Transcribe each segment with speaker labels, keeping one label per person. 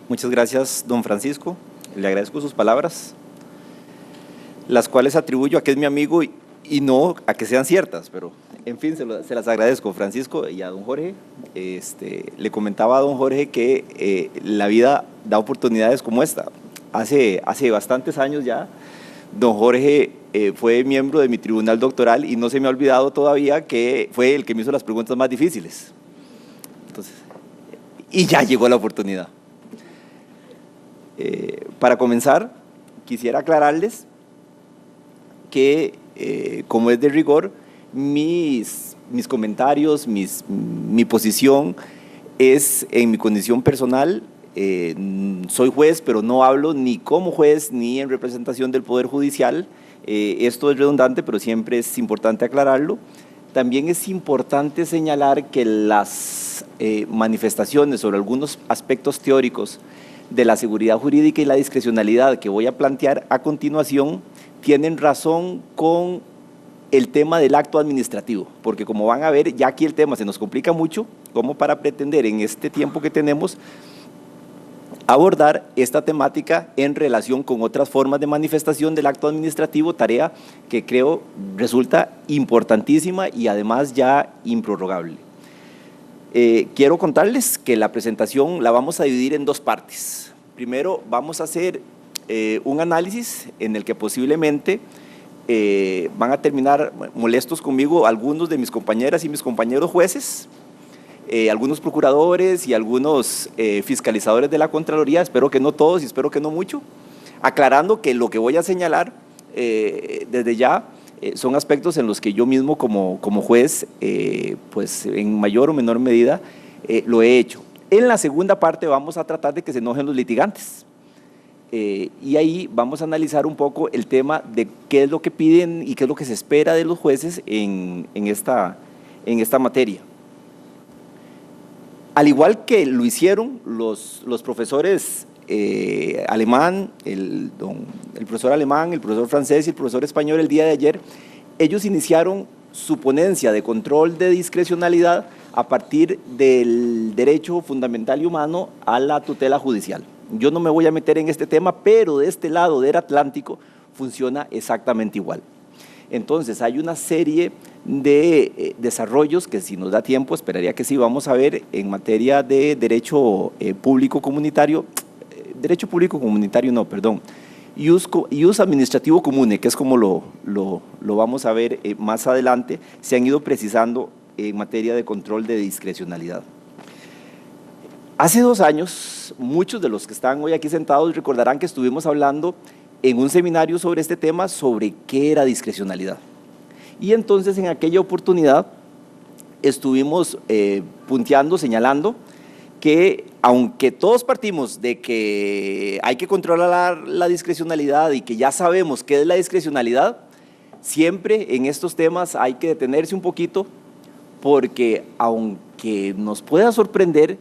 Speaker 1: Muchas gracias, don Francisco. Le agradezco sus palabras, las cuales atribuyo a que es mi amigo y no a que sean ciertas, pero en fin, se las agradezco, Francisco, y a don Jorge. Le comentaba a don Jorge que la vida da oportunidades como esta. Hace bastantes años ya, don Jorge fue miembro de mi tribunal doctoral y no se me ha olvidado todavía que fue el que me hizo las preguntas más difíciles. Entonces, y ya llegó la oportunidad. Para comenzar, quisiera aclararles que, como es de rigor, mis comentarios, mi posición es en mi condición personal. Soy juez, pero no hablo ni como juez ni en representación del Poder Judicial. Esto es redundante, pero siempre es importante aclararlo. También es importante señalar que las manifestaciones sobre algunos aspectos teóricos de la seguridad jurídica y la discrecionalidad que voy a plantear a continuación tienen razón con el tema del acto administrativo, porque como van a ver, ya aquí el tema se nos complica mucho, como para pretender en este tiempo que tenemos abordar esta temática en relación con otras formas de manifestación del acto administrativo, tarea que creo resulta importantísima y además ya improrrogable. Quiero contarles que la presentación la vamos a dividir en dos partes. Primero vamos a hacer un análisis en el que posiblemente van a terminar molestos conmigo algunos de mis compañeras y mis compañeros jueces, algunos procuradores y algunos fiscalizadores de la Contraloría, espero que no todos y espero que no mucho, aclarando que lo que voy a señalar desde ya son aspectos en los que yo mismo como juez, pues en mayor o menor medida lo he hecho. En la segunda parte vamos a tratar de que se enojen los litigantes y ahí vamos a analizar un poco el tema de qué es lo que piden y qué es lo que se espera de los jueces en esta materia. Al igual que lo hicieron los profesores alemán, el profesor alemán, el profesor francés y el profesor español el día de ayer, ellos iniciaron su ponencia de control de discrecionalidad a partir del derecho fundamental y humano a la tutela judicial. Yo no me voy a meter en este tema, pero de este lado del Atlántico funciona exactamente igual. Entonces hay una serie de desarrollos que, si nos da tiempo, esperaría que sí vamos a ver en materia de derecho público comunitario, ius administrativo comune, que es como lo vamos a ver más adelante, se han ido precisando en materia de control de discrecionalidad. Hace 2 años, muchos de los que están hoy aquí sentados recordarán que estuvimos hablando en un seminario sobre este tema, sobre qué era discrecionalidad. Y entonces en aquella oportunidad estuvimos punteando, señalando que aunque todos partimos de que hay que controlar la discrecionalidad y que ya sabemos qué es la discrecionalidad, siempre en estos temas hay que detenerse un poquito, porque aunque nos pueda sorprender,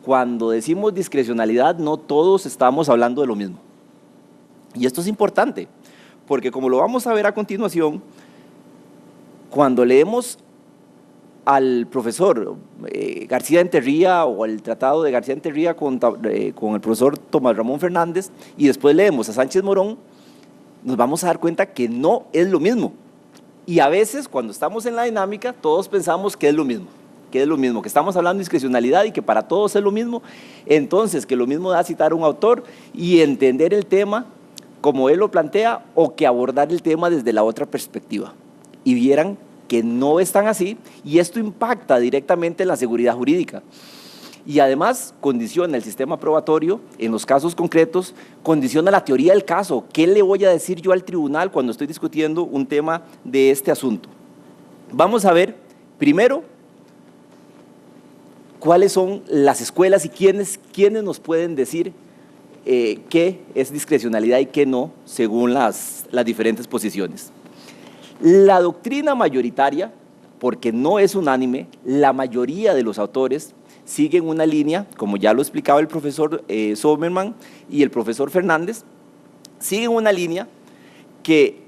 Speaker 1: cuando decimos discrecionalidad no todos estamos hablando de lo mismo. Y esto es importante, porque como lo vamos a ver a continuación, cuando leemos al profesor García Enterría o el tratado de García Enterría con el profesor Tomás Ramón Fernández y después leemos a Sánchez Morón, nos vamos a dar cuenta que no es lo mismo. Y a veces cuando estamos en la dinámica todos pensamos que es lo mismo, que estamos hablando de discrecionalidad y que para todos es lo mismo. Entonces que lo mismo da citar a un autor y entender el tema como él lo plantea o que abordar el tema desde la otra perspectiva. Y vieran que no es tan así y esto impacta directamente en la seguridad jurídica. Y además condiciona el sistema probatorio en los casos concretos, condiciona la teoría del caso. ¿Qué le voy a decir yo al tribunal cuando estoy discutiendo un tema de este asunto? Vamos a ver primero cuáles son las escuelas y quiénes nos pueden decir qué es discrecionalidad y qué no, según las diferentes posiciones. La doctrina mayoritaria, porque no es unánime, la mayoría de los autores siguen una línea, como ya lo explicaba el profesor Sommerman y el profesor Fernández, siguen una línea que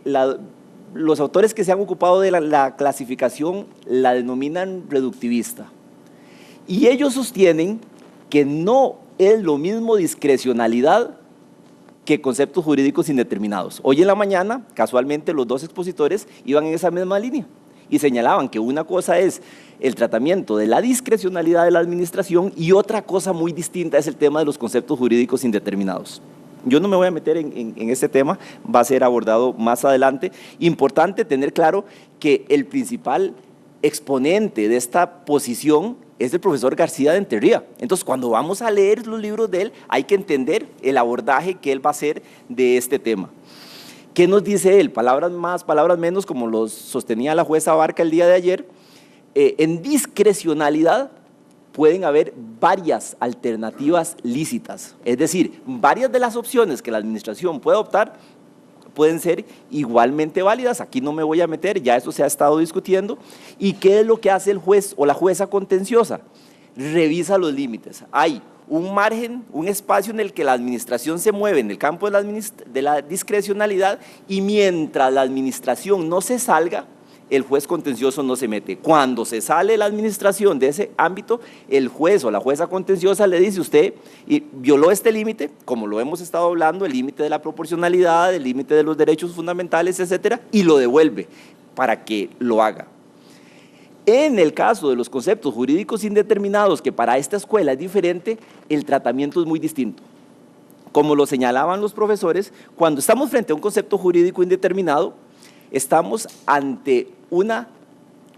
Speaker 1: los autores que se han ocupado de la clasificación la denominan reductivista. Y ellos sostienen que no es lo mismo discrecionalidad que conceptos jurídicos indeterminados. Hoy en la mañana, casualmente, los dos expositores iban en esa misma línea y señalaban que una cosa es el tratamiento de la discrecionalidad de la administración y otra cosa muy distinta es el tema de los conceptos jurídicos indeterminados. Yo no me voy a meter en este tema, va a ser abordado más adelante. Importante tener claro que el principal exponente de esta posición es el profesor García de Enterría. Entonces, cuando vamos a leer los libros de él, hay que entender el abordaje que él va a hacer de este tema. ¿Qué nos dice él? Palabras más, palabras menos, como lo sostenía la jueza Barca el día de ayer. En discrecionalidad pueden haber varias alternativas lícitas, es decir, varias de las opciones que la administración puede optar pueden ser igualmente válidas. Aquí no me voy a meter, ya eso se ha estado discutiendo. ¿Y qué es lo que hace el juez o la jueza contenciosa? Revisa los límites. Hay un margen, un espacio en el que la administración se mueve en el campo de la discrecionalidad y mientras la administración no se salga, el juez contencioso no se mete. Cuando se sale la administración de ese ámbito, el juez o la jueza contenciosa le dice: usted violó este límite, como lo hemos estado hablando, el límite de la proporcionalidad, el límite de los derechos fundamentales, etcétera, y lo devuelve para que lo haga. En el caso de los conceptos jurídicos indeterminados, que para esta escuela es diferente, el tratamiento es muy distinto. Como lo señalaban los profesores, cuando estamos frente a un concepto jurídico indeterminado, estamos ante una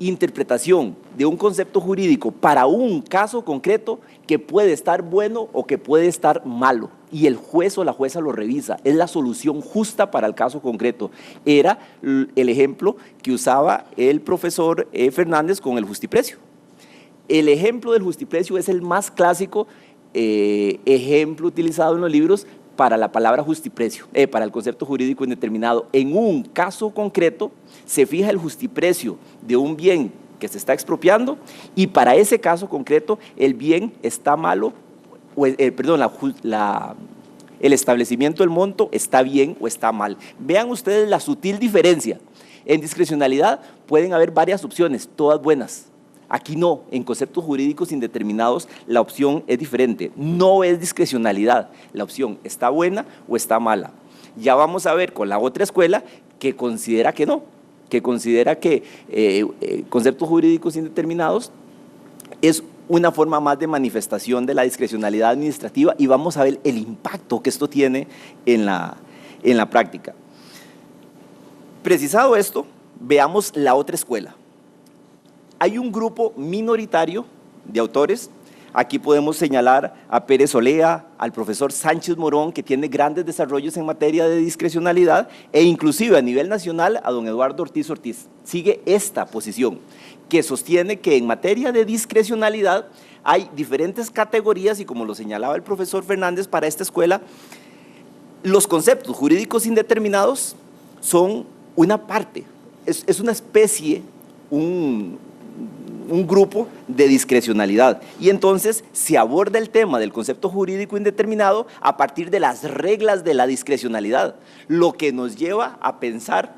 Speaker 1: interpretación de un concepto jurídico para un caso concreto que puede estar bueno o que puede estar malo, y el juez o la jueza lo revisa, es la solución justa para el caso concreto. Era el ejemplo que usaba el profesor Fernández con el justiprecio. El ejemplo del justiprecio es el más clásico ejemplo utilizado en los libros para la palabra justiprecio, para el concepto jurídico indeterminado. En un caso concreto se fija el justiprecio de un bien que se está expropiando y para ese caso concreto el bien está malo, o el establecimiento del monto está bien o está mal. Vean ustedes la sutil diferencia. En discrecionalidad pueden haber varias opciones, todas buenas. Aquí no, en conceptos jurídicos indeterminados la opción es diferente, no es discrecionalidad, la opción está buena o está mala. Ya vamos a ver con la otra escuela que considera que no, que considera que conceptos jurídicos indeterminados es una forma más de manifestación de la discrecionalidad administrativa y vamos a ver el impacto que esto tiene en la práctica. Precisado esto, veamos la otra escuela. Hay un grupo minoritario de autores, aquí podemos señalar a Pérez Olea, al profesor Sánchez Morón, que tiene grandes desarrollos en materia de discrecionalidad, e inclusive a nivel nacional a don Eduardo Ortiz Ortiz. Sigue esta posición, que sostiene que en materia de discrecionalidad hay diferentes categorías y como lo señalaba el profesor Fernández para esta escuela, los conceptos jurídicos indeterminados son una parte, es una especie, un grupo de discrecionalidad y entonces se aborda el tema del concepto jurídico indeterminado a partir de las reglas de la discrecionalidad, lo que nos lleva a pensar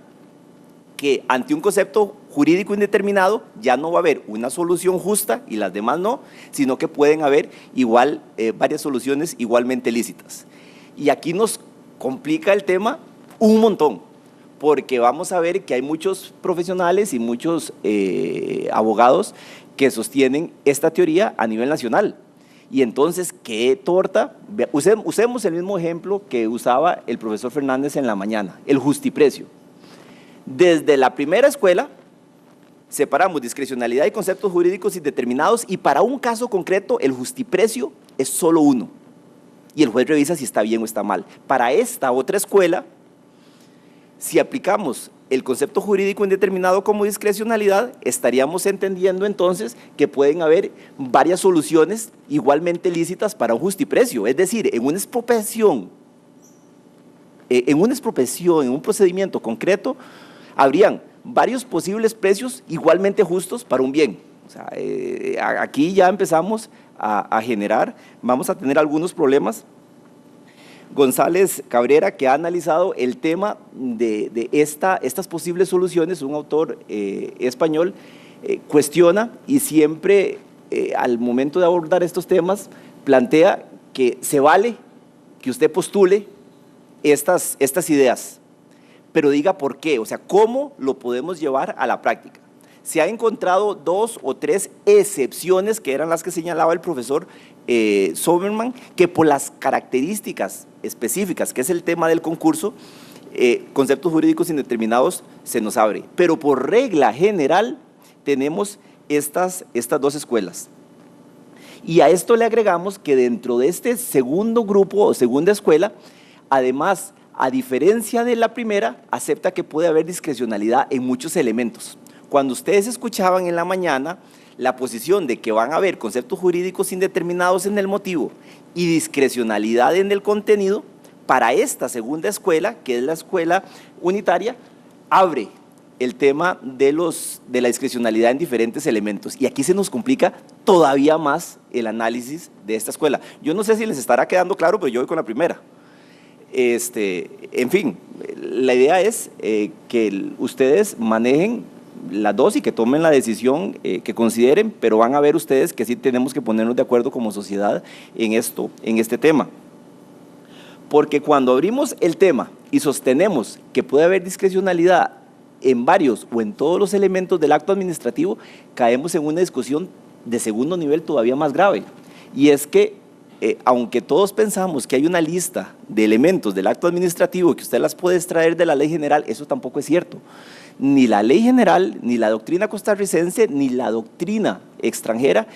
Speaker 1: que ante un concepto jurídico indeterminado ya no va a haber una solución justa y las demás no, sino que pueden haber varias soluciones igualmente lícitas. Y aquí nos complica el tema un montón, porque vamos a ver que hay muchos profesionales y muchos abogados que sostienen esta teoría a nivel nacional. Y entonces, ¿qué torta? Usemos el mismo ejemplo que usaba el profesor Fernández en la mañana, el justiprecio. Desde la primera escuela, separamos discrecionalidad y conceptos jurídicos indeterminados y para un caso concreto, el justiprecio es solo uno. Y el juez revisa si está bien o está mal. Para esta otra escuela, si aplicamos el concepto jurídico indeterminado como discrecionalidad, estaríamos entendiendo entonces que pueden haber varias soluciones igualmente lícitas para un justiprecio. Es decir, en una expropiación, en un procedimiento concreto, habrían varios posibles precios igualmente justos para un bien. O sea, aquí ya empezamos a generar, vamos a tener algunos problemas. González Cabrera, que ha analizado el tema de estas posibles soluciones, un autor español, cuestiona y siempre al momento de abordar estos temas plantea que se vale que usted postule estas ideas, pero diga por qué, o sea, cómo lo podemos llevar a la práctica. Se ha encontrado 2 o 3 excepciones, que eran las que señalaba el profesor Soberman, que por las características específicas, que es el tema del concurso, conceptos jurídicos indeterminados se nos abre. Pero por regla general tenemos estas 2 escuelas. Y a esto le agregamos que dentro de este segundo grupo o segunda escuela, además, a diferencia de la primera, acepta que puede haber discrecionalidad en muchos elementos. Cuando ustedes escuchaban en la mañana la posición de que van a haber conceptos jurídicos indeterminados en el motivo y discrecionalidad en el contenido, para esta segunda escuela, que es la escuela unitaria, abre el tema de la discrecionalidad en diferentes elementos. Y aquí se nos complica todavía más el análisis de esta escuela. Yo no sé si les estará quedando claro, pero yo voy con la primera. En fin, la idea es que ustedes manejen las 2 y que tomen la decisión que consideren, pero van a ver ustedes que sí tenemos que ponernos de acuerdo como sociedad en este tema. Porque cuando abrimos el tema y sostenemos que puede haber discrecionalidad en varios o en todos los elementos del acto administrativo, caemos en una discusión de segundo nivel todavía más grave. Y es que, aunque todos pensamos que hay una lista de elementos del acto administrativo que usted las puede extraer de la ley general, eso tampoco es cierto. Ni la ley general, ni la doctrina costarricense, ni la doctrina extranjera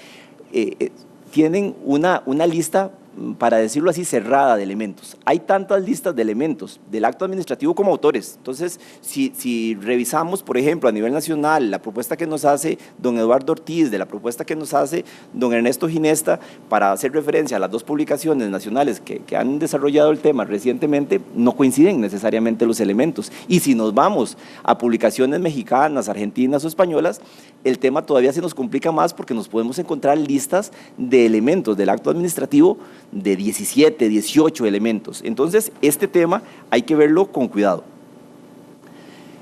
Speaker 1: tienen una lista, para decirlo así, cerrada de elementos. Hay tantas listas de elementos del acto administrativo como autores. Entonces, si revisamos, por ejemplo, a nivel nacional, la propuesta que nos hace don Eduardo Ortiz, de la propuesta que nos hace don Ernesto Ginesta, para hacer referencia a las 2 publicaciones nacionales que han desarrollado el tema recientemente, no coinciden necesariamente los elementos. Y si nos vamos a publicaciones mexicanas, argentinas o españolas, el tema todavía se nos complica más porque nos podemos encontrar listas de elementos del acto administrativo de 17, 18 elementos. Entonces, este tema hay que verlo con cuidado.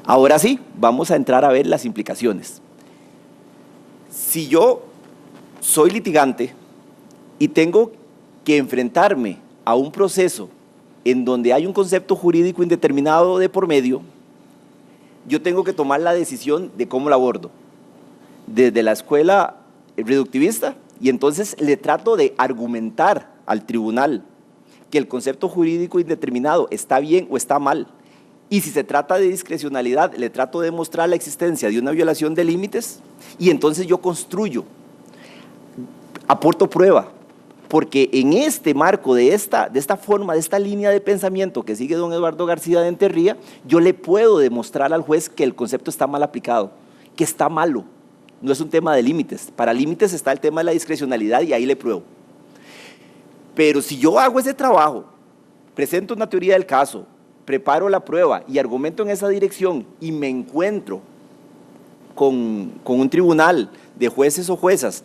Speaker 1: Ahora sí, vamos a entrar a ver las implicaciones. Si yo soy litigante y tengo que enfrentarme a un proceso en donde hay un concepto jurídico indeterminado de por medio, yo tengo que tomar la decisión de cómo lo abordo. Desde la escuela reductivista, y entonces le trato de argumentar al tribunal que el concepto jurídico indeterminado está bien o está mal. Y si se trata de discrecionalidad, le trato de demostrar la existencia de una violación de límites, y entonces yo construyo, aporto prueba, porque en este marco de esta forma, de esta línea de pensamiento que sigue don Eduardo García de Enterría, yo le puedo demostrar al juez que el concepto está mal aplicado, que está malo. No es un tema de límites. Para límites está el tema de la discrecionalidad y ahí le pruebo. Pero si yo hago ese trabajo, presento una teoría del caso, preparo la prueba y argumento en esa dirección y me encuentro con un tribunal de jueces o juezas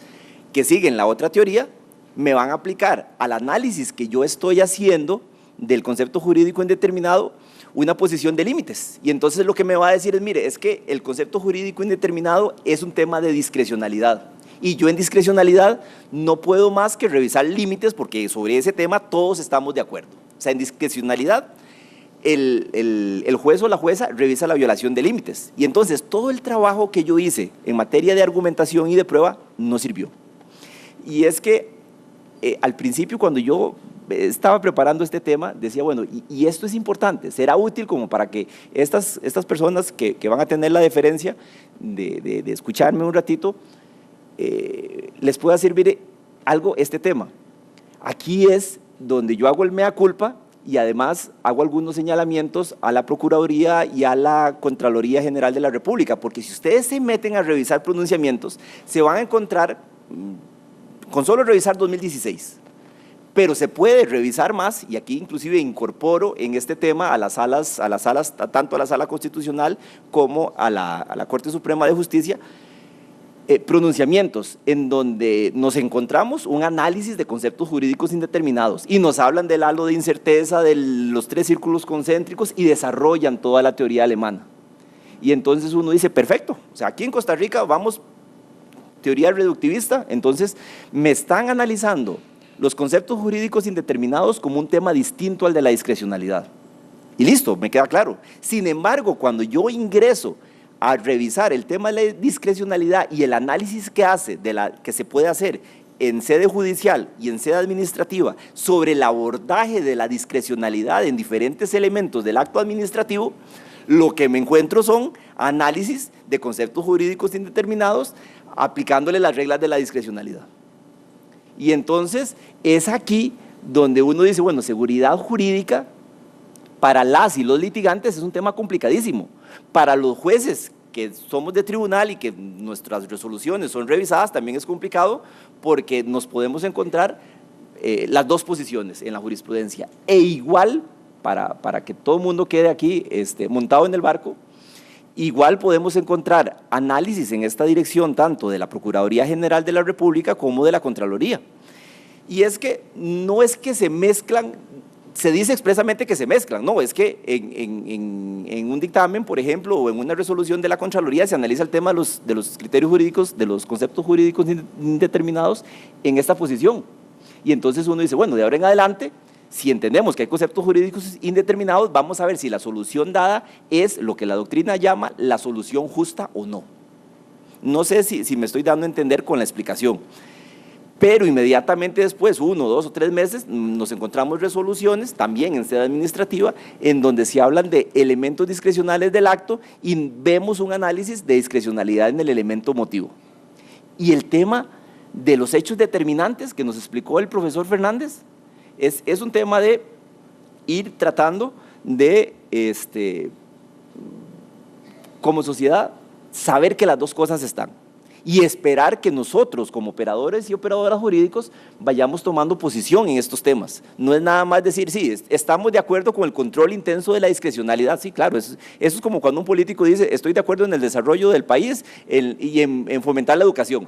Speaker 1: que siguen la otra teoría, me van a aplicar al análisis que yo estoy haciendo del concepto jurídico indeterminado una posición de límites. Y entonces lo que me va a decir es, mire, es que el concepto jurídico indeterminado es un tema de discrecionalidad. Y yo en discrecionalidad no puedo más que revisar límites porque sobre ese tema todos estamos de acuerdo. O sea, en discrecionalidad el juez o la jueza revisa la violación de límites. Y entonces todo el trabajo que yo hice en materia de argumentación y de prueba no sirvió. Y es que al principio cuando yo estaba preparando este tema, decía, bueno, y esto es importante, será útil como para que estas personas que van a tener la deferencia de escucharme un ratito, les pueda servir algo este tema. Aquí es donde yo hago el mea culpa y además hago algunos señalamientos a la Procuraduría y a la Contraloría General de la República, porque si ustedes se meten a revisar pronunciamientos, se van a encontrar con solo revisar 2016, pero se puede revisar más, y aquí inclusive incorporo en este tema a las salas, tanto a la Sala Constitucional como a la Corte Suprema de Justicia, pronunciamientos en donde nos encontramos un análisis de conceptos jurídicos indeterminados y nos hablan del halo de incerteza, de los 3 círculos concéntricos y desarrollan toda la teoría alemana. Y entonces uno dice, perfecto, o sea, aquí en Costa Rica vamos teoría reductivista, entonces me están analizando los conceptos jurídicos indeterminados como un tema distinto al de la discrecionalidad. Y listo, me queda claro. Sin embargo, cuando yo ingreso a revisar el tema de la discrecionalidad y el análisis que que se puede hacer en sede judicial y en sede administrativa sobre el abordaje de la discrecionalidad en diferentes elementos del acto administrativo, lo que me encuentro son análisis de conceptos jurídicos indeterminados aplicándole las reglas de la discrecionalidad. Y entonces es aquí donde uno dice, bueno, seguridad jurídica para las y los litigantes es un tema complicadísimo. Para los jueces que somos de tribunal y que nuestras resoluciones son revisadas también es complicado porque nos podemos encontrar las dos posiciones en la jurisprudencia. E igual, para que todo el mundo quede aquí montado en el barco, igual podemos encontrar análisis en esta dirección tanto de la Procuraduría General de la República como de la Contraloría. Y es que no es que se mezclan, se dice expresamente que se mezclan, no, es que en un dictamen, por ejemplo, o en una resolución de la Contraloría se analiza el tema de los criterios jurídicos, de los conceptos jurídicos indeterminados en esta posición. Y entonces uno dice, bueno, de ahora en adelante, si entendemos que hay conceptos jurídicos indeterminados, vamos a ver si la solución dada es lo que la doctrina llama la solución justa o no. No sé si me estoy dando a entender con la explicación. Pero inmediatamente después, 1, 2 o 3 meses, nos encontramos resoluciones, también en sede administrativa, en donde se hablan de elementos discrecionales del acto y vemos un análisis de discrecionalidad en el elemento motivo. Y el tema de los hechos determinantes que nos explicó el profesor Fernández, es un tema de ir tratando de, como sociedad, saber que las dos cosas están. Y esperar que nosotros, como operadores y operadoras jurídicos, vayamos tomando posición en estos temas. No es nada más decir, sí, estamos de acuerdo con el control intenso de la discrecionalidad. Sí, claro, eso es como cuando un político dice, estoy de acuerdo en el desarrollo del país y en fomentar la educación.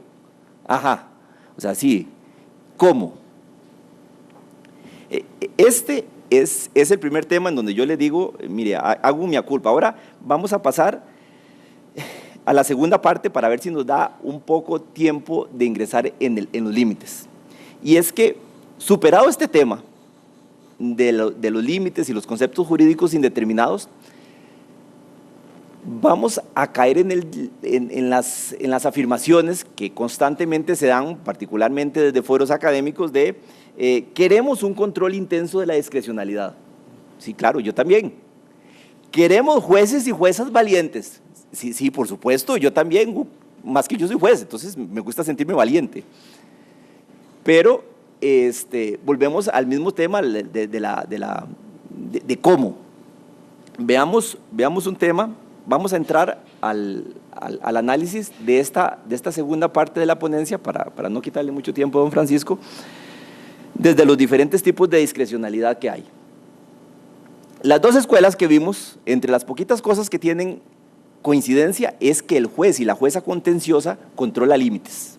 Speaker 1: Ajá, o sea, sí, ¿cómo? Este es el primer tema en donde yo le digo, mire, hago mi culpa. Ahora vamos a pasar a la segunda parte para ver si nos da un poco tiempo de ingresar en los límites. Y es que, superado este tema de los límites y los conceptos jurídicos indeterminados, vamos a caer en las afirmaciones que constantemente se dan, particularmente desde foros académicos, de queremos un control intenso de la discrecionalidad. Sí, claro, yo también. Queremos jueces y juezas valientes. Sí, por supuesto, yo también, más que yo soy juez, entonces me gusta sentirme valiente. Pero volvemos al mismo tema de cómo. Veamos un tema, vamos a entrar al análisis de esta segunda parte de la ponencia, para no quitarle mucho tiempo a don Francisco, desde los diferentes tipos de discrecionalidad que hay. Las dos escuelas que vimos, entre las poquitas cosas que tienen coincidencia, es que el juez y la jueza contenciosa controla límites.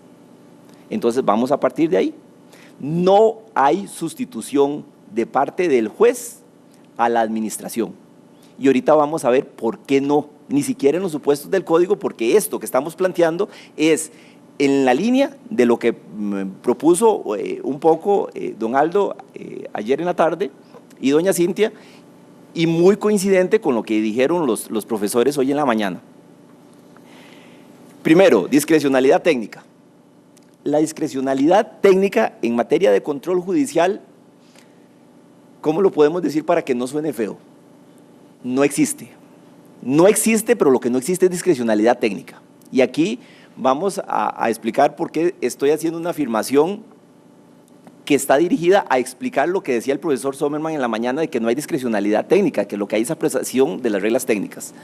Speaker 1: Entonces vamos a partir de ahí. No hay sustitución de parte del juez a la administración. Y ahorita vamos a ver por qué no, ni siquiera en los supuestos del código, porque esto que estamos planteando es en la línea de lo que propuso un poco don Aldo ayer en la tarde y doña Cintia, y muy coincidente con lo que dijeron los profesores hoy en la mañana. Primero, discrecionalidad técnica. La discrecionalidad técnica en materia de control judicial, ¿cómo lo podemos decir para que no suene feo? No existe. No existe, pero lo que no existe es discrecionalidad técnica. Y aquí vamos a explicar por qué estoy haciendo una afirmación que está dirigida a explicar lo que decía el profesor Sommerman en la mañana de que no hay discrecionalidad técnica, que lo que hay es apreciación de las reglas técnicas.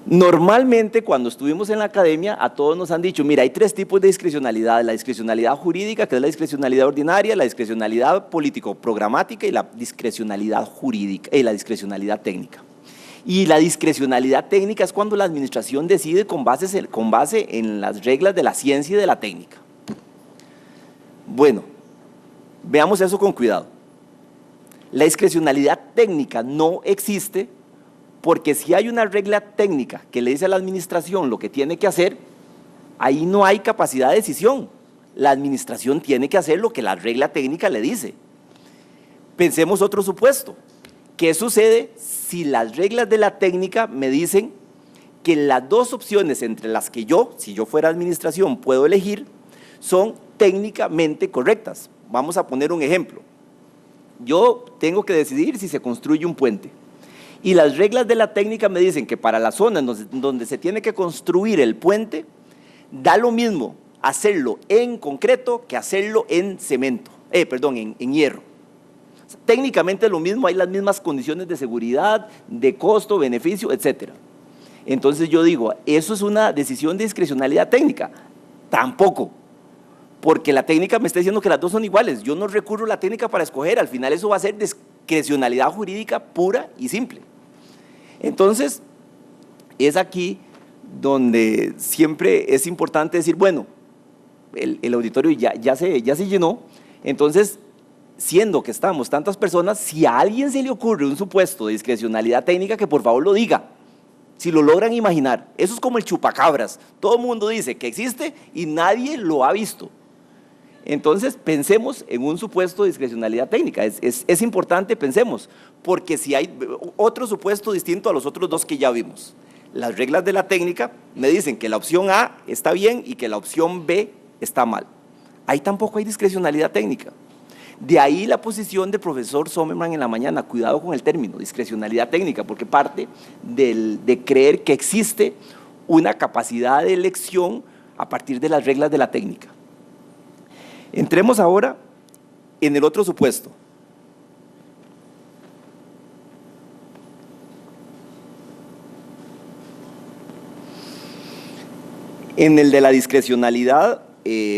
Speaker 1: Normalmente cuando estuvimos en la academia a todos nos han dicho, mira, hay 3 tipos de discrecionalidad: la discrecionalidad jurídica, que es la discrecionalidad ordinaria, la discrecionalidad político-programática y la discrecionalidad jurídica, la discrecionalidad técnica. Y la discrecionalidad técnica es cuando la administración decide con base en las reglas de la ciencia y de la técnica. Bueno, veamos eso con cuidado. La discrecionalidad técnica no existe porque si hay una regla técnica que le dice a la administración lo que tiene que hacer, ahí no hay capacidad de decisión. la administración tiene que hacer lo que la regla técnica le dice. Pensemos otro supuesto. ¿Qué sucede si las reglas de la técnica me dicen que las dos opciones entre las que yo, si yo fuera administración, puedo elegir, son técnicamente correctas? Vamos a poner un ejemplo. Yo tengo que decidir si se construye un puente y las reglas de la técnica me dicen que para la zona donde se tiene que construir el puente, da lo mismo hacerlo en concreto que hacerlo en cemento, en hierro. O sea, técnicamente es lo mismo, hay las mismas condiciones de seguridad, de costo, beneficio, etcétera. Entonces yo digo, ¿eso es una decisión de discrecionalidad técnica? Tampoco, porque la técnica me está diciendo que las dos son iguales. Yo no recurro a la técnica para escoger, al final eso va a ser discrecionalidad jurídica pura y simple. Entonces, es aquí donde siempre es importante decir, bueno, el auditorio ya se llenó, entonces, siendo que estamos tantas personas, si a alguien se le ocurre un supuesto de discrecionalidad técnica, que por favor lo diga, si lo logran imaginar. Eso es como el chupacabras, todo el mundo dice que existe y nadie lo ha visto. Entonces, pensemos en un supuesto de discrecionalidad técnica, es importante, pensemos, porque si hay otro supuesto distinto a los otros dos que ya vimos. Las reglas de la técnica me dicen que la opción A está bien y que la opción B está mal. Ahí tampoco hay discrecionalidad técnica. De ahí la posición del profesor Sommerman en la mañana, cuidado con el término, discrecionalidad técnica, porque parte de creer que existe una capacidad de elección a partir de las reglas de la técnica. Entremos ahora en el otro supuesto. En el de la discrecionalidad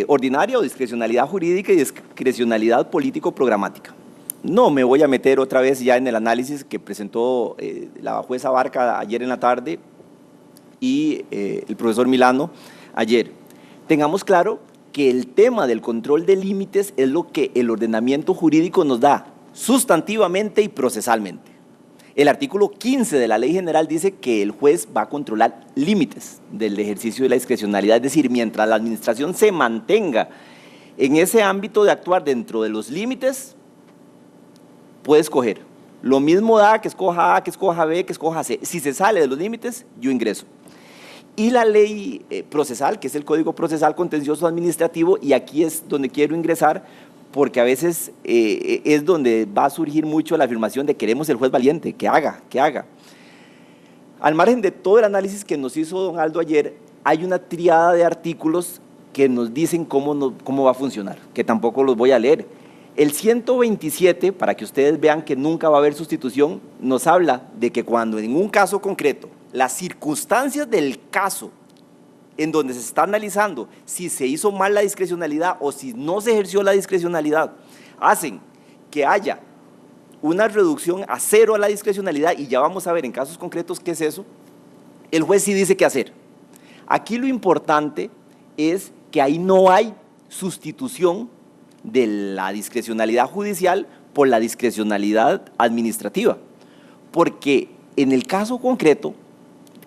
Speaker 1: ordinaria o discrecionalidad jurídica y discrecionalidad político-programática. No me voy a meter otra vez ya en el análisis que presentó la jueza Barca ayer en la tarde y el profesor Milano ayer. Tengamos claro que el tema del control de límites es lo que el ordenamiento jurídico nos da sustantivamente y procesalmente. El artículo 15 de la Ley General dice que el juez va a controlar límites del ejercicio de la discrecionalidad, es decir, mientras la administración se mantenga en ese ámbito de actuar dentro de los límites, puede escoger. Lo mismo da que escoja A, que escoja B, que escoja C. Si se sale de los límites, yo ingreso. Y la ley procesal, que es el Código Procesal Contencioso Administrativo, y aquí es donde quiero ingresar, porque a veces es donde va a surgir mucho la afirmación de queremos el juez valiente, que haga. Al margen de todo el análisis que nos hizo don Aldo ayer, hay una triada de artículos que nos dicen cómo va a funcionar, que tampoco los voy a leer. El 127, para que ustedes vean que nunca va a haber sustitución, nos habla de que cuando en un caso concreto, las circunstancias del caso en donde se está analizando si se hizo mal la discrecionalidad o si no se ejerció la discrecionalidad, hacen que haya una reducción a cero a la discrecionalidad, y ya vamos a ver en casos concretos qué es eso, el juez sí dice qué hacer. Aquí lo importante es que ahí no hay sustitución de la discrecionalidad judicial por la discrecionalidad administrativa, porque en el caso concreto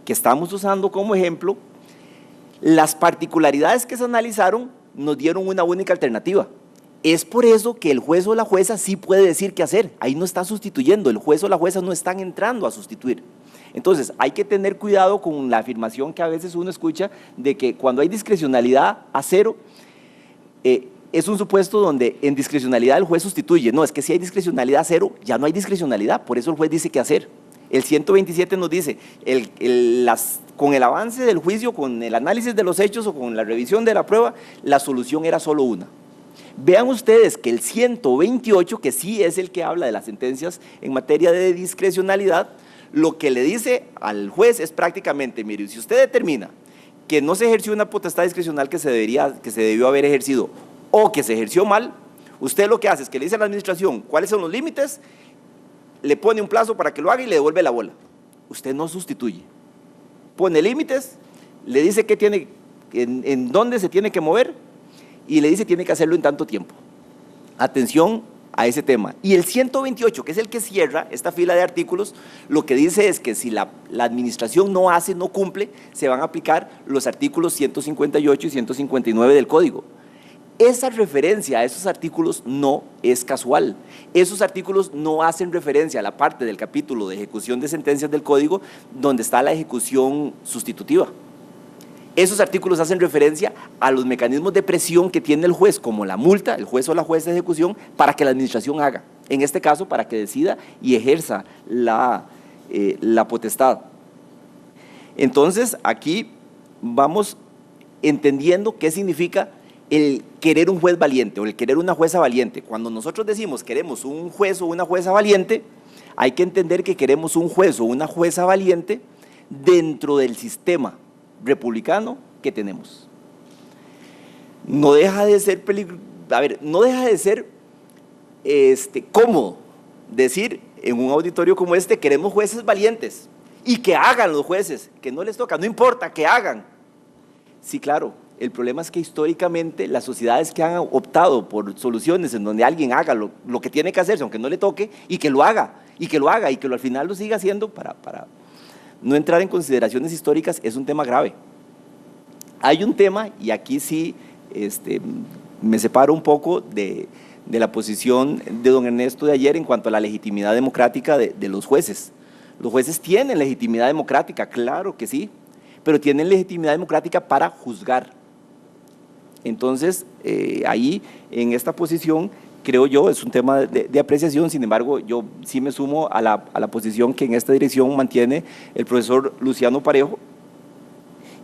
Speaker 1: que estamos usando como ejemplo, las particularidades que se analizaron nos dieron una única alternativa. Es por eso que el juez o la jueza sí puede decir qué hacer, ahí no está sustituyendo, el juez o la jueza no están entrando a sustituir. Entonces hay que tener cuidado con la afirmación que a veces uno escucha de que cuando hay discrecionalidad a cero, es un supuesto donde en discrecionalidad el juez sustituye. No, es que si hay discrecionalidad a cero, ya no hay discrecionalidad, por eso el juez dice qué hacer. El 127 nos dice, con el avance del juicio, con el análisis de los hechos o con la revisión de la prueba, la solución era solo una. Vean ustedes que el 128, que sí es el que habla de las sentencias en materia de discrecionalidad, lo que le dice al juez es prácticamente, mire, si usted determina que no se ejerció una potestad discrecional que se debió haber ejercido o que se ejerció mal, usted lo que hace es que le dice a la administración cuáles son los límites, le pone un plazo para que lo haga y le devuelve la bola. Usted no sustituye. Pone límites, le dice en dónde se tiene que mover y le dice tiene que hacerlo en tanto tiempo. Atención a ese tema. Y el 128, que es el que cierra esta fila de artículos, lo que dice es que si la administración no cumple, se van a aplicar los artículos 158 y 159 del Código. Esa referencia a esos artículos no es casual. Esos artículos no hacen referencia a la parte del capítulo de ejecución de sentencias del Código donde está la ejecución sustitutiva. Esos artículos hacen referencia a los mecanismos de presión que tiene el juez, como la multa, el juez o la jueza de ejecución, para que la administración haga. En este caso, para que decida y ejerza la potestad. Entonces, aquí vamos entendiendo qué significa el querer un juez valiente o el querer una jueza valiente. Cuando nosotros decimos queremos un juez o una jueza valiente, hay que entender que queremos un juez o una jueza valiente dentro del sistema republicano que tenemos. No deja de ser no deja de ser cómodo decir en un auditorio como este, queremos jueces valientes y que hagan los jueces, que no les toca, no importa, que hagan. Sí, claro, el problema es que históricamente las sociedades que han optado por soluciones en donde alguien haga lo que tiene que hacerse, aunque no le toque, y que lo haga, y que al final lo siga haciendo para no entrar en consideraciones históricas, es un tema grave. Hay un tema, y aquí sí me separo un poco de la posición de don Ernesto de ayer en cuanto a la legitimidad democrática de los jueces. Los jueces tienen legitimidad democrática, claro que sí, pero tienen legitimidad democrática para juzgar. Entonces, ahí, en esta posición, creo yo, es un tema de apreciación. Sin embargo, yo sí me sumo a la posición que en esta dirección mantiene el profesor Luciano Parejo,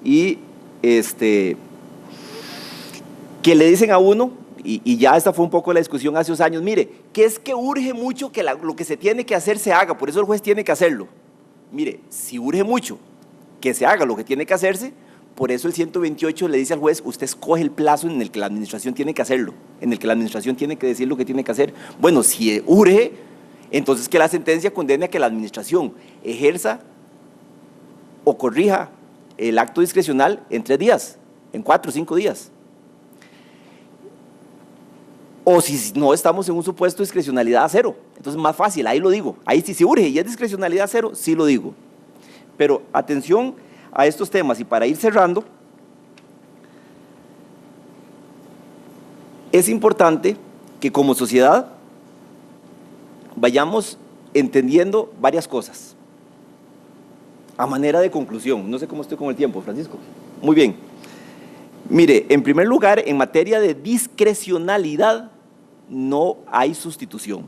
Speaker 1: y que le dicen a uno, y ya esta fue un poco la discusión hace unos años, mire, que es que urge mucho que lo que se tiene que hacer se haga, por eso el juez tiene que hacerlo. Mire, si urge mucho que se haga lo que tiene que hacerse, por eso el 128 le dice al juez, usted escoge el plazo en el que la administración tiene que hacerlo, en el que la administración tiene que decir lo que tiene que hacer. Bueno, si urge, entonces que la sentencia condene a que la administración ejerza o corrija el acto discrecional en 3 días, en 4 o 5 días. O si no, estamos en un supuesto de discrecionalidad 0, entonces más fácil, ahí lo digo. Ahí sí se urge y es discrecionalidad 0, sí lo digo. Pero atención a estos temas, y para ir cerrando, es importante que como sociedad vayamos entendiendo varias cosas. A manera de conclusión, no sé cómo estoy con el tiempo, Francisco. Muy bien. Mire, en primer lugar, en materia de discrecionalidad no hay sustitución.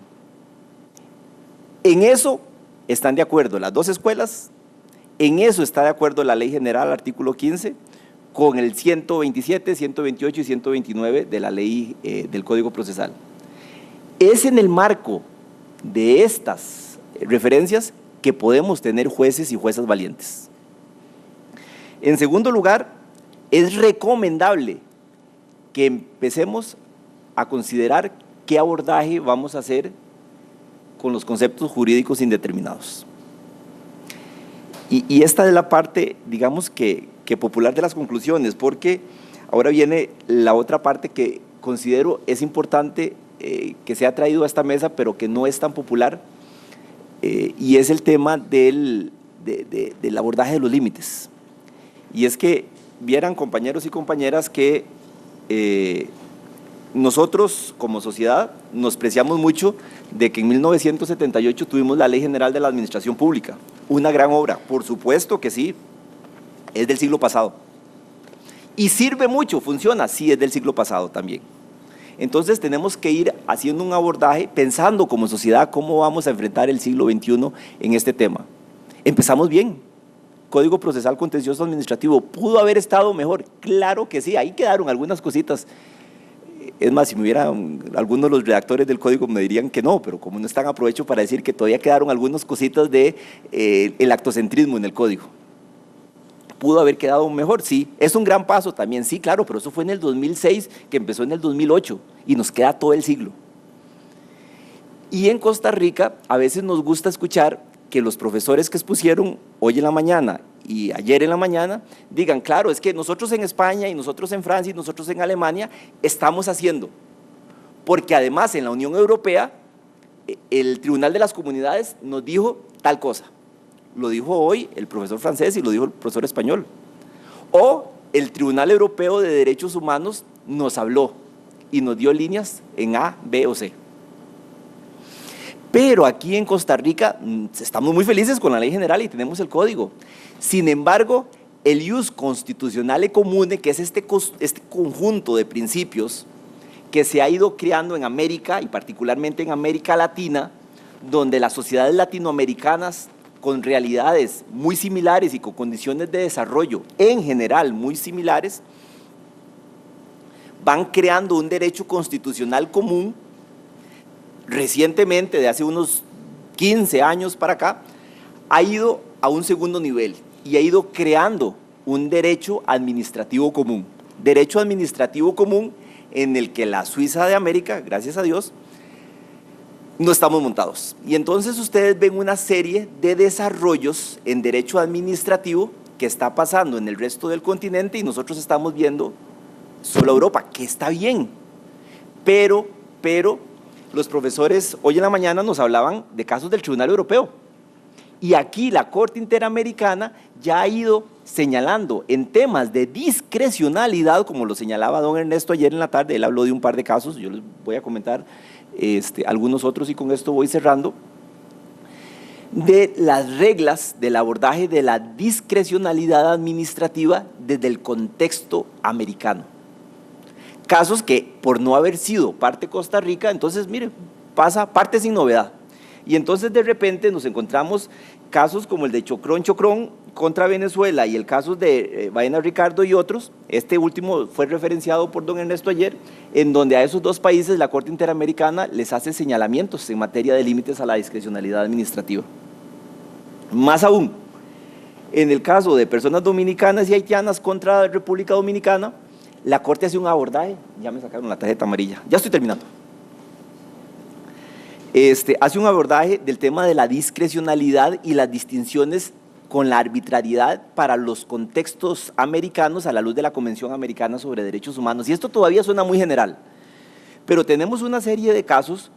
Speaker 1: En eso están de acuerdo las dos escuelas, en eso está de acuerdo la Ley General, artículo 15, con el 127, 128 y 129 de la Ley del Código Procesal. Es en el marco de estas referencias que podemos tener jueces y juezas valientes. En segundo lugar, es recomendable que empecemos a considerar qué abordaje vamos a hacer con los conceptos jurídicos indeterminados. Y esta es la parte, digamos que popular de las conclusiones, porque ahora viene la otra parte que considero es importante que se ha traído a esta mesa, pero que no es tan popular, y es el tema del abordaje de los límites. Y es que vieran, compañeros y compañeras, que nosotros como sociedad nos preciamos mucho de que en 1978 tuvimos la Ley General de la Administración Pública, una gran obra, por supuesto que sí, es del siglo pasado. Y sirve mucho, funciona, sí, es del siglo pasado también. Entonces tenemos que ir haciendo un abordaje, pensando como sociedad cómo vamos a enfrentar el siglo XXI en este tema. Empezamos bien. Código Procesal Contencioso Administrativo, ¿pudo haber estado mejor? Claro que sí, ahí quedaron algunas cositas. Es más, si me hubieran, algunos de los redactores del código me dirían que no, pero como no están, aprovecho para decir que todavía quedaron algunas cositas de el actocentrismo en el código. ¿Pudo haber quedado mejor? Sí. ¿Es un gran paso también? Sí, claro, pero eso fue en el 2006, que empezó en el 2008, y nos queda todo el siglo. Y en Costa Rica a veces nos gusta escuchar que los profesores que expusieron hoy en la mañana y ayer en la mañana digan, claro, es que nosotros en España y nosotros en Francia y nosotros en Alemania estamos haciendo, porque además en la Unión Europea el Tribunal de las Comunidades nos dijo tal cosa. Lo dijo hoy el profesor francés y lo dijo el profesor español. O el Tribunal Europeo de Derechos Humanos nos habló. y nos dio líneas en A, B o C. Pero aquí en Costa Rica estamos muy felices con la ley general y tenemos el código. Sin embargo, el ius constitucionale comune, que es este conjunto de principios que se ha ido creando en América y particularmente en América Latina, donde las sociedades latinoamericanas con realidades muy similares y con condiciones de desarrollo en general muy similares, van creando un derecho constitucional común. Recientemente, de hace unos 15 años para acá, ha ido a un segundo nivel y ha ido creando un derecho administrativo común. Derecho administrativo común en el que la Suiza de América, gracias a Dios, no estamos montados. Y entonces ustedes ven una serie de desarrollos en derecho administrativo que está pasando en el resto del continente y nosotros estamos viendo solo Europa, que está bien, pero los profesores hoy en la mañana nos hablaban de casos del Tribunal Europeo y aquí la Corte Interamericana ya ha ido señalando en temas de discrecionalidad, como lo señalaba don Ernesto ayer en la tarde. Él habló de un par de casos, yo les voy a comentar algunos otros y con esto voy cerrando, de las reglas del abordaje de la discrecionalidad administrativa desde el contexto americano. Casos que por no haber sido parte de Costa Rica, entonces mire, pasa parte sin novedad. Y entonces de repente nos encontramos casos como el de Chocrón contra Venezuela y el caso de Baena Ricardo y otros. Este último fue referenciado por don Ernesto ayer, en donde a esos dos países la Corte Interamericana les hace señalamientos en materia de límites a la discrecionalidad administrativa. Más aún, en el caso de personas dominicanas y haitianas contra la República Dominicana, la Corte hace un abordaje, ya me sacaron la tarjeta amarilla, ya estoy terminando. Hace un abordaje del tema de la discrecionalidad y las distinciones con la arbitrariedad para los contextos americanos a la luz de la Convención Americana sobre Derechos Humanos. Y esto todavía suena muy general, pero tenemos una serie de casos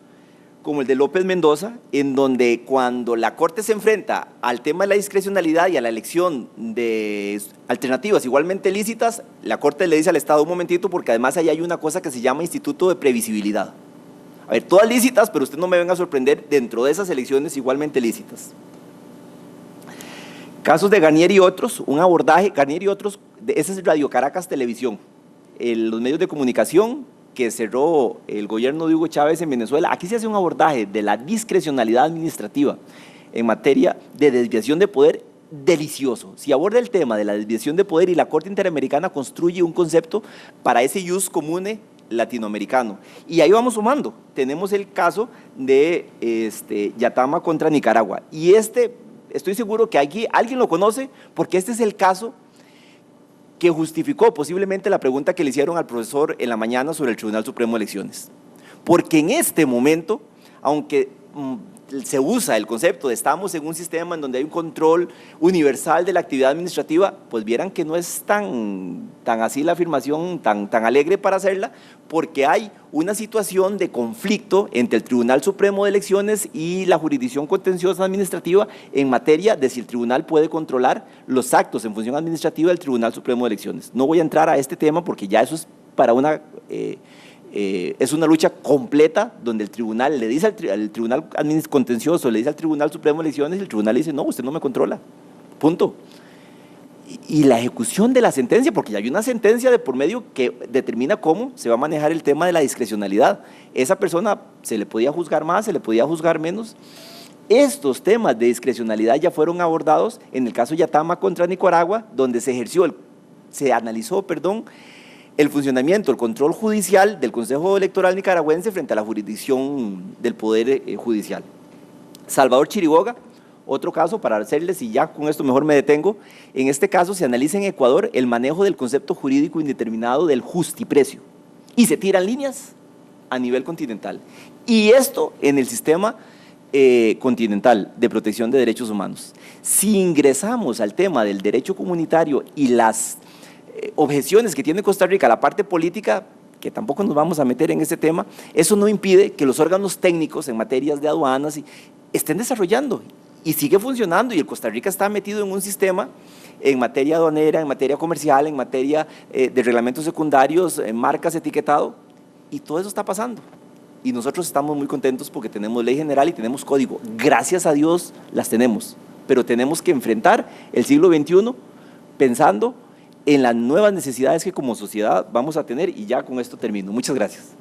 Speaker 1: como el de López Mendoza, en donde cuando la Corte se enfrenta al tema de la discrecionalidad y a la elección de alternativas igualmente lícitas, la Corte le dice al Estado un momentito, porque además ahí hay una cosa que se llama instituto de previsibilidad. A ver, todas lícitas, pero usted no me venga a sorprender dentro de esas elecciones igualmente lícitas. Casos de Garnier y otros, un abordaje, Garnier y otros, ese es Radio Caracas Televisión, los medios de comunicación que cerró el gobierno de Hugo Chávez en Venezuela. Aquí se hace un abordaje de la discrecionalidad administrativa en materia de desviación de poder delicioso. Si aborda el tema de la desviación de poder y la Corte Interamericana construye un concepto para ese ius comune latinoamericano. Y ahí vamos sumando. Tenemos el caso de Yatama contra Nicaragua. Y estoy seguro que aquí alguien lo conoce porque este es el caso que justificó posiblemente la pregunta que le hicieron al profesor en la mañana sobre el Tribunal Supremo de Elecciones. Porque en este momento, aunque se usa el concepto de estamos en un sistema en donde hay un control universal de la actividad administrativa, pues vieran que no es tan así la afirmación, tan alegre para hacerla, porque hay una situación de conflicto entre el Tribunal Supremo de Elecciones y la jurisdicción contenciosa administrativa en materia de si el tribunal puede controlar los actos en función administrativa del Tribunal Supremo de Elecciones. No voy a entrar a este tema porque ya eso es para es una lucha completa donde el tribunal le dice al tribunal contencioso, le dice al Tribunal Supremo de Elecciones y el tribunal le dice, no, usted no me controla, punto. Y la ejecución de la sentencia, porque ya hay una sentencia de por medio que determina cómo se va a manejar el tema de la discrecionalidad. Esa persona se le podía juzgar más, se le podía juzgar menos. Estos temas de discrecionalidad ya fueron abordados en el caso Yatama contra Nicaragua, donde se analizó el funcionamiento, el control judicial del Consejo Electoral nicaragüense frente a la jurisdicción del Poder Judicial. Salvador Chiriboga, otro caso para hacerles, y ya con esto mejor me detengo, en este caso se analiza en Ecuador el manejo del concepto jurídico indeterminado del justiprecio y se tiran líneas a nivel continental. Y esto en el sistema continental de protección de derechos humanos. Si ingresamos al tema del derecho comunitario y las objeciones que tiene Costa Rica, la parte política, que tampoco nos vamos a meter en ese tema, eso no impide que los órganos técnicos en materias de aduanas estén desarrollando y sigue funcionando, y el Costa Rica está metido en un sistema en materia aduanera, en materia comercial, en materia de reglamentos secundarios, marcas, etiquetado, Y todo eso está pasando. Y nosotros estamos muy contentos porque tenemos ley general y tenemos código. Gracias a Dios las tenemos, pero tenemos que enfrentar el siglo XXI pensando en las nuevas necesidades que como sociedad vamos a tener, y ya con esto termino. Muchas gracias.